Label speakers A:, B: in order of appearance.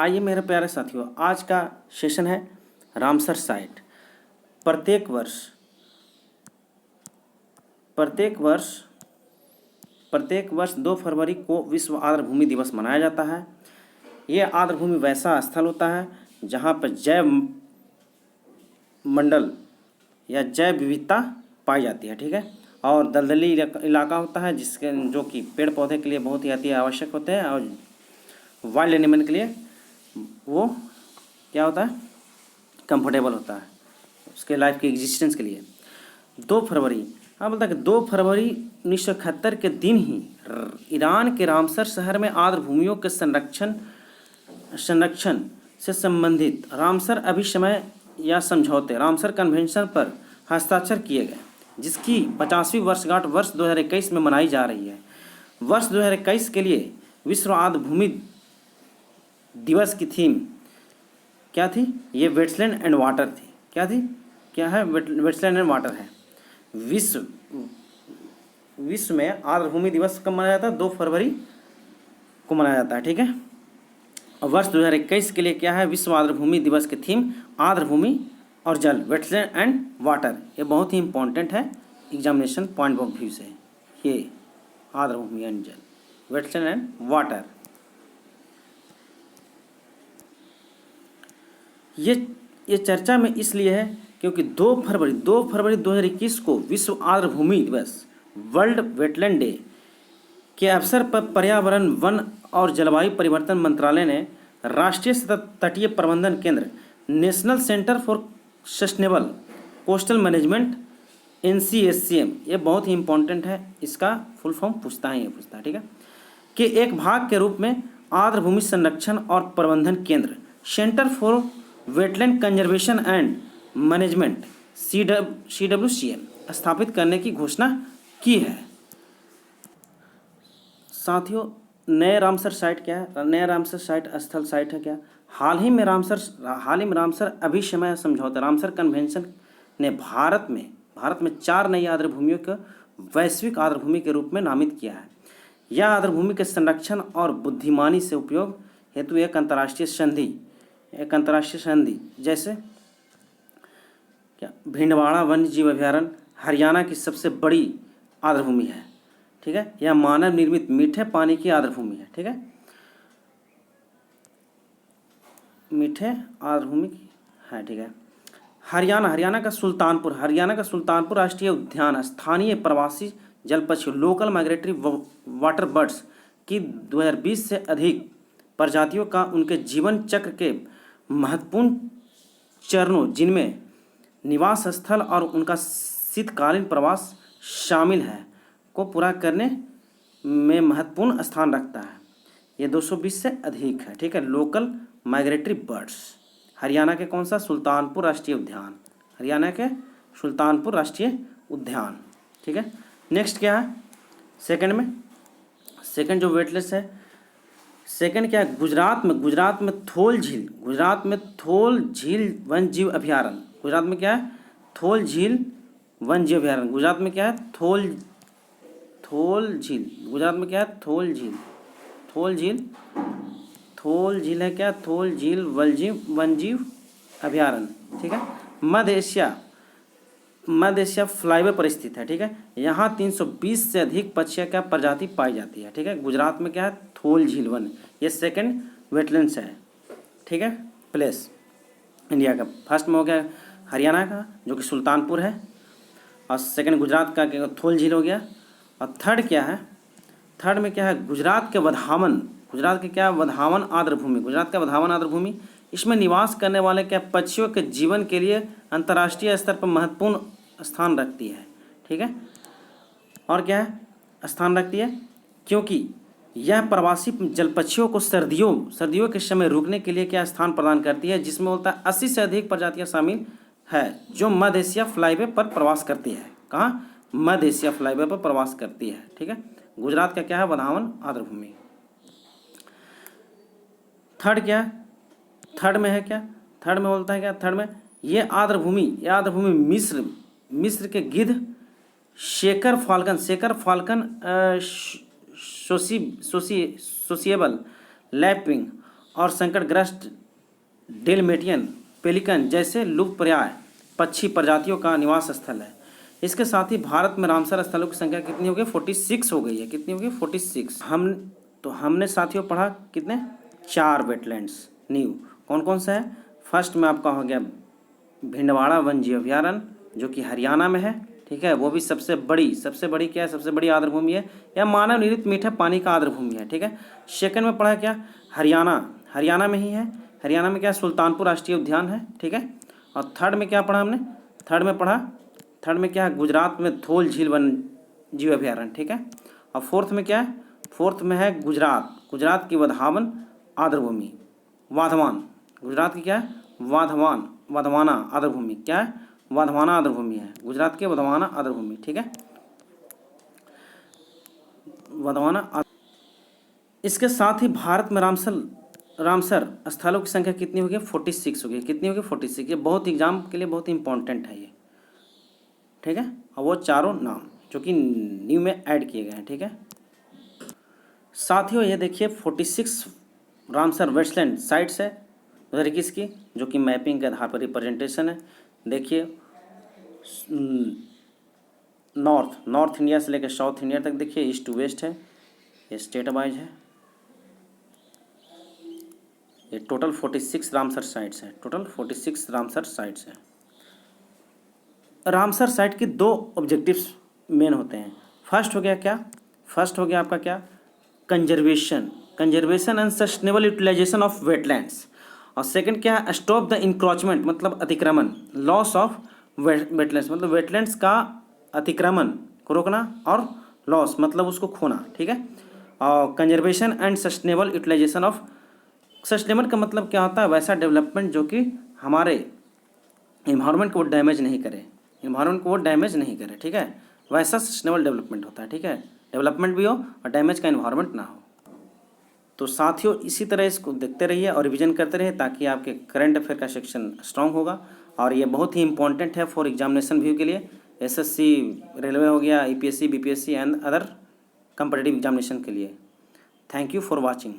A: आइए मेरे प्यारे साथियों, आज का सेशन है रामसर साइट। प्रत्येक वर्ष प्रत्येक वर्ष प्रत्येक वर्ष 2 फरवरी को विश्व आर्द्रभूमि दिवस मनाया जाता है। ये आर्द्रभूमि वैसा स्थल होता है जहाँ पर जैव मंडल या जैव विविधता पाई जाती है, ठीक है। और दलदली इलाका होता है जिसके जो कि पेड़ पौधे के लिए बहुत ही अति आवश्यक होते हैं और वाइल्ड एनिमल के लिए वो क्या होता है, कंफर्टेबल होता है उसके लाइफ की एग्जिस्टेंस के लिए। 2 फरवरी, हाँ बोलता है कि 2 फरवरी 1971 के दिन ही ईरान के रामसर शहर में आर्द्रभूमियों के संरक्षण से संबंधित रामसर अभिसमय या समझौते रामसर कन्वेंशन पर हस्ताक्षर किए गए, जिसकी 50वीं वर्षगांठ वर्ष 2021 में मनाई जा रही है। वर्ष 2021 के लिए विश्व आर्द्रभूमि दिवस की थीम क्या थी? ये वेट्सलैंड एंड वाटर थी। क्या थी? क्या है? वेट्सलैंड एंड वाटर है। विश्व में आर्द्रभूमि दिवस कब मनाया जाता है? 2 फरवरी को मनाया जाता है, ठीक है। और वर्ष 2021 के लिए क्या है? विश्व आर्द्रभूमि दिवस की थीम आर्द्रभूमि और जल, वेट्सलैंड एंड वाटर। ये बहुत ही इंपॉर्टेंट है एग्जामिनेशन पॉइंट ऑफ व्यू से। ये आर्द्रभूमि एंड जल, वेट्सलैंड एंड वाटर। ये चर्चा में इसलिए है क्योंकि 2 फरवरी 2021 को विश्व आर्द्रभूमि दिवस, वर्ल्ड वेटलैंड डे के अवसर पर पर्यावरण, वन और जलवायु परिवर्तन मंत्रालय ने राष्ट्रीय तटीय प्रबंधन केंद्र, national centre for sustainable coastal management, NCSCM, ये बहुत ही इंपॉर्टेंट है, इसका फुल फॉर्म पूछता है, ठीक है, के एक भाग के रूप में आर्द्रभूमि संरक्षण और प्रबंधन केंद्र, centre for wetland conservation and management, CWCM स्थापित करने की घोषणा की है। साथियों, नए रामसर साइट क्या है? नया रामसर साइट स्थल साइट है क्या? हाल ही में रामसर अभिसमय समझौता, रामसर कन्वेंशन ने भारत में 4 नई आर्द्रभूमियों को वैश्विक आर्द्रभूमि के रूप में नामित किया है। यह आर्द्रभूमि के संरक्षण और बुद्धिमानी से उपयोग हेतु एक अंतर्राष्ट्रीय संधि जैसे क्या, भिंडवाड़ा वन्य जीव अभयारण्य हरियाणा की सबसे बड़ी आर्द्रभूमि है, ठीक है। यह मानव निर्मित मीठे पानी की आर्द्रभूमि है, ठीक है, मीठे आर्द्रभूमि है, ठीक है। हरियाणा का सुल्तानपुर राष्ट्रीय उद्यान स्थानीय प्रवासी जल पक्षियों, लोकल माइग्रेटरी वाटर बर्ड्स की 2020 से अधिक प्रजातियों का उनके जीवन चक्र के महत्वपूर्ण चरणों, जिनमें निवास स्थल और उनका शीतकालीन प्रवास शामिल है, को पूरा करने में महत्वपूर्ण स्थान रखता है। ये 220 से अधिक है, ठीक है। लोकल माइग्रेटरी बर्ड्स, हरियाणा के कौन सा? सुल्तानपुर राष्ट्रीय उद्यान, हरियाणा के सुल्तानपुर राष्ट्रीय उद्यान, ठीक है। नेक्स्ट क्या है? सेकंड जो वेटलैंड्स है, सेकंड क्या है? गुजरात में थोल झील वन जीव अभयारण्य। गुजरात में क्या है? थोल झील वन जीव अभयारण्य। गुजरात में क्या है? थोल झील। गुजरात में क्या है? थोल झील है क्या? थोल झील वन जीव अभयारण्य, ठीक है। मध्य एशिया फ्लाईवे पर स्थित है, ठीक है। यहाँ 320 से अधिक पक्षियों का प्रजाति पाई जाती है, ठीक है। गुजरात में क्या है? थोल झील वन, ये सेकंड वेटलैंड्स है, ठीक है, प्लेस इंडिया का। फर्स्ट में हो गया हरियाणा का जो कि सुल्तानपुर है, और सेकंड गुजरात का थोल झील हो गया। और थर्ड क्या है? थर्ड में क्या है? गुजरात के वधावन आर्द्रभूमि। इसमें निवास करने वाले क्या पक्षियों के जीवन के लिए अंतर्राष्ट्रीय स्तर पर महत्वपूर्ण स्थान रखती है, ठीक है। और क्या है? स्थान रखती है क्योंकि यह प्रवासी जल पक्षियों को सर्दियों के समय रुकने के लिए क्या स्थान प्रदान करती है, जिसमें बोलता है 80 से अधिक प्रजातियां शामिल है जो मध्य एशिया फ्लाईवे पर प्रवास करती है। कहाँ? मध्य एशिया फ्लाईवे पर प्रवास करती है, ठीक है। गुजरात का क्या है? वधावन आर्द्रभूमि। थर्ड क्या है? थर्ड में है क्या? थर्ड में बोलता है क्या? थर्ड में ये आर्द्रभूमि मिस्र के गिद्ध शेकर फाल्कन सोसिएबल लैपिंग और संकटग्रस्त डेलमेटियन पेलिकन जैसे लुप्तप्राय पक्षी प्रजातियों का निवास स्थल है। इसके साथ ही भारत में रामसर स्थलों की संख्या कितनी हो गई? 46 हो गई है। कितनी हो गई? 46। हमने साथियों पढ़ा कितने? 4 वेटलैंड्स न्यू। कौन कौन सा है? फर्स्ट में आपका हो गया भिंडवाड़ा वन जीव अभ्यारण्य जो कि हरियाणा में है, ठीक है। वो भी सबसे बड़ी क्या है? सबसे बड़ी आर्द्रभूमि है या मानव निर्मित मीठे पानी का आर्द्रभूमि है, ठीक है। सेकंड में पढ़ा क्या? हरियाणा में ही है। हरियाणा में क्या? सुल्तानपुर राष्ट्रीय उद्यान है, ठीक है। और थर्ड में क्या पढ़ा हमने? थर्ड में क्या है? गुजरात में धोल झील वन जीव अभ्यारण्य, ठीक है। और फोर्थ में क्या है? फोर्थ में है गुजरात की वधावन आर्द्रभूमि, वाधवान। गुजरात की क्या है? वाधवाना आर्द्रभूमि। क्या है? वाधवाना आर्द्रभूमि है, गुजरात के वाधवाना आर्द्रभूमि, ठीक है। इसके साथ ही भारत में रामसर स्थलों की संख्या कितनी होगी? 46 होगी। कितनी होगी? 46। ये बहुत एग्जाम के लिए बहुत इंपॉर्टेंट है ये, ठीक है। और वो चारों नाम जो कि न्यू में ऐड किए गए हैं, ठीक है। साथियों ये देखिए 46 रामसर वेस्टलैंड साइट्स है 2021 की, जो कि मैपिंग के आधार पर रिप्रेजेंटेशन है। देखिए नॉर्थ इंडिया से लेकर साउथ इंडिया तक देखिए, ईस्ट टू वेस्ट है, ये स्टेट वाइज है। ये टोटल 46 रामसर साइट्स हैं। टोटल 46 रामसर साइट्स हैं। रामसर साइट के 2 ऑब्जेक्टिव्स मेन होते हैं। फर्स्ट हो गया क्या? फर्स्ट हो गया आपका क्या? Conservation and sustainable utilization of wetlands. और सेकंड क्या है? स्टॉप द इंक्रोचमेंट मतलब अतिक्रमण, लॉस ऑफ वेटलैंड्स मतलब वेटलैंड्स का अतिक्रमण को रोकना, और लॉस मतलब उसको खोना, ठीक है। और conservation and sustainable utilization of, sustainable का मतलब क्या होता है? वैसा डेवलपमेंट जो कि हमारे इन्वायरमेंट को डैमेज नहीं करे, ठीक है। वैसा सस्टेनेबल डेवलपमेंट होता है, ठीक है। डेवलपमेंट भी हो और डैमेज का इन्वायरमेंट ना हो। तो साथियों इसी तरह इसको देखते रहिए और रिवीजन करते रहिए ताकि आपके करंट अफेयर का सेक्शन स्ट्रांग होगा। और ये बहुत ही इंपॉर्टेंट है फॉर एग्जामिनेशन व्यू के लिए, एसएससी, रेलवे हो गया, UPSC, BPSC and other competitive examination के लिए। Thank you for watching.